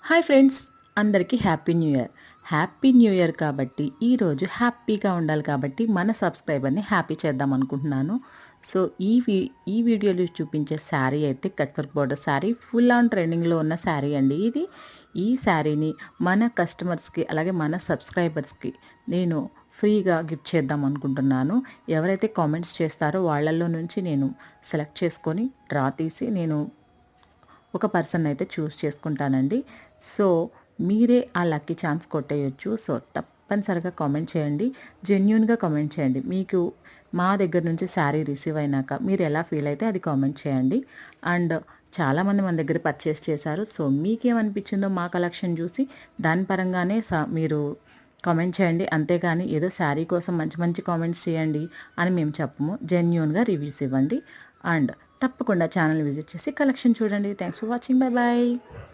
Hi friends, అందరికీ happy new year. Happy new year కాబట్టి ఈరోజు హ్యాపీగా ఉండాలి కాబట్టి మన సబ్స్క్రైబర్ని హ్యాపీ చేద్దాం అనుకుంటున్నాను. సో ఈ వీడియోలో చూపించే శారీ అయితే cut work border sari, full on ట్రెండింగ్లో ఉన్న శారీ అండి ఇది. ఈ శారీని మన కస్టమర్స్కి అలాగే మన సబ్స్క్రైబర్స్కి నేను ఫ్రీగా గిఫ్ట్ చేద్దాం అనుకుంటున్నాను. ఎవరైతే కామెంట్స్ చేస్తారో వాళ్ళల్లో నుంచి నేను సెలెక్ట్ చేసుకొని డ్రా తీసి నేను ఒక పర్సన్ అయితే చూస్ చేసుకుంటానండి. సో మీరే ఆ లక్కీ ఛాన్స్ కొట్టేయొచ్చు. సో తప్పనిసరిగా కామెంట్ చేయండి, జెన్యూన్గా కామెంట్ చేయండి. మీకు మా దగ్గర నుంచి శారీ రిసీవ్ అయినాక మీరు ఎలా ఫీల్ అయితే అది కామెంట్ చేయండి. అండ్ చాలామంది మన దగ్గర పర్చేస్ చేశారు. సో మీకేమనిపించిందో మా కలెక్షన్ చూసి దాని పరంగానే మీరు కామెంట్ చేయండి. అంతేగాని ఏదో శారీ కోసం మంచి మంచి కామెంట్స్ చేయండి అని మేము చెప్పము. జెన్యూన్గా రివ్యూస్ ఇవ్వండి. అండ్ తప్పకుండా ఛానల్ విజిట్ చేసి కలెక్షన్ చూడండి. Thanks for watching. Bye bye.